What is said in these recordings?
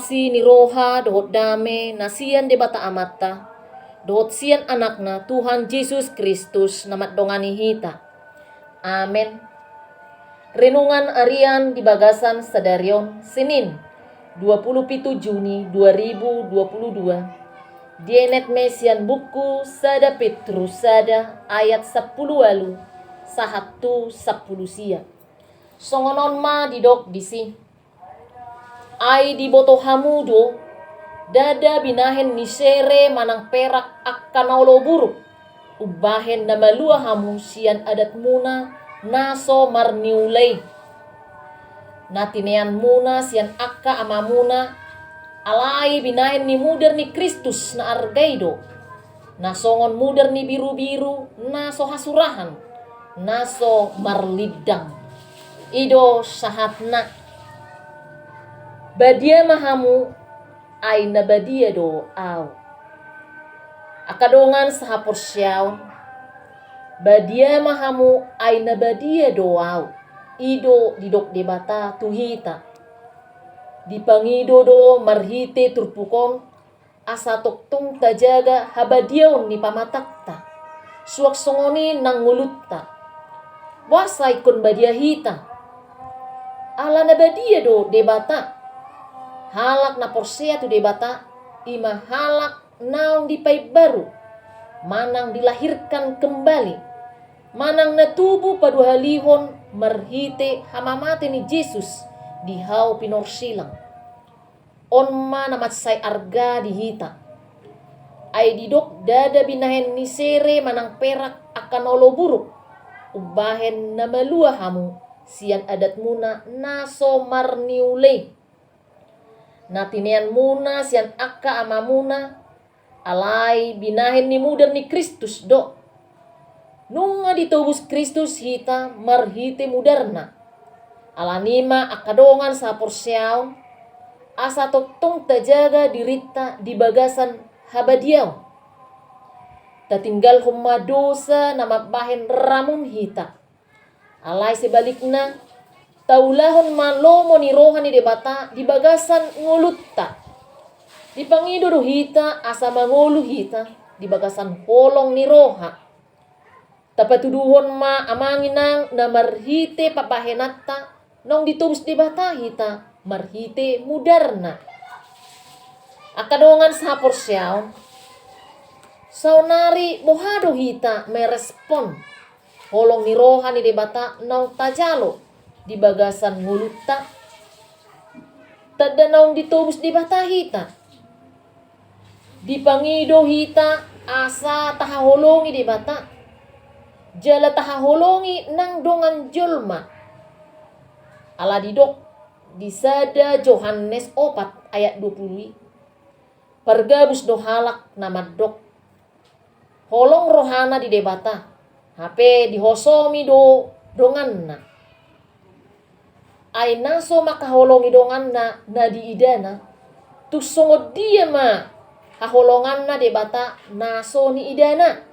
kasih ni roha dohot dame nasian de bata amata dohot sian anakna Tuhan Yesus Kristus namat dongani hita. Amen. Renungan Harian di Bagasan Sadarion Senin 27 Juni 2022. Dienet mesian buku Sada Petrus Sada ayat 10 walu sahatu 10 sia. Songonon ma didok disi. Ai di boto hamudo dada binahen ni sere manang perak akkanaulo buruk. Ubahen na malua hamu sian adat muna naso marniulay. Natinean muna sian akka amamuna alai binahen ni muder ni Kristus na argaido. Nasongon muder ni biru-biru naso hasurahan naso marlidang. Ido sahatna badia mahamu ay nabadia do aw. Akadongan sahapor syaw badia mahamu ay nabadia do aw. Ido didok debata tuhita. Dipangido do marhite turpukon asa toktung tajaga habadiaon ni pamatakta. Suak songoni nang ngulutta. Wasay kon badia hita. Ala nabadia do debata. Halak na porsea tu debata ima halak naong dipay baru manang dilahirkan kembali manang natubo paduhalihon marhite hamamate ni Jesus di hau pinorsilang onma namatsay arga dihita ay didok dada binahen ni sere manang perak akan olo buruk ubahen na malua hamu sian adat muna naso marniulay. Natinean muna sian akka amamuna alai binahen ni muder ni Kristus do. Nunga ditubus Kristus hita marhite mudarna. Alanima akadongan sa porsyaw asa toktong tajaga dirita di bagasan habadiaw. Tatinggal humma dosa na mabahen ramun hita. Alai sebalikna taulahon malomo ni rohan ni debata di bagasan ngulutta. Di pangido do hita asa mangulu hita di bagasan holong ni roha. Tapatuduhon ma amanginang na marhite papahenatta nong ditubus debata hita marhite mudarna. Akadongan sa porsyaw saunari bohado hita merespon holong ni roha ni debata nong tajalo di bagasan ngulutta tadanaong ditubus di bata hita di pangido hita asa tahaholongi di bata jala tahaholongi nang dongan jolma ala didok di sada Yohanes 4 ayat 20 pergabus do halak namadok holong rohana di debata hape dihosomi do donganna ay naso makaholongi dongan na diidana tusongod dia ma haholongan na debata naso ni idana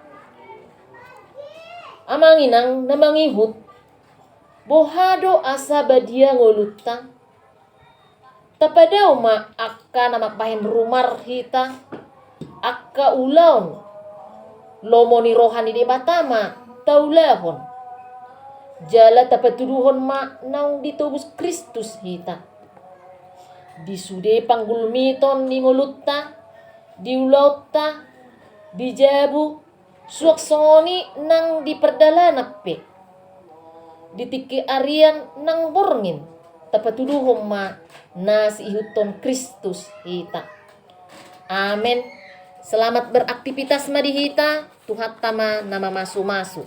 amanginang namangihut bohado asa badia ngolutta tapadaw ma akka namakbahin rumar hita akka ulaon lomo ni rohani debata ma taulahon jala tapatuduhon ma naong ditubus Kristus hita. Disude panggulmiton ni ngulutta, diulauta, dijabu, suaksoni nang diperdala nape. Ditiki arian nang borngin, tapatuduhon ma nasi ihuton Kristus hita. Amen. Selamat beraktivitas madihita, Tuhan tama nama masu-masu.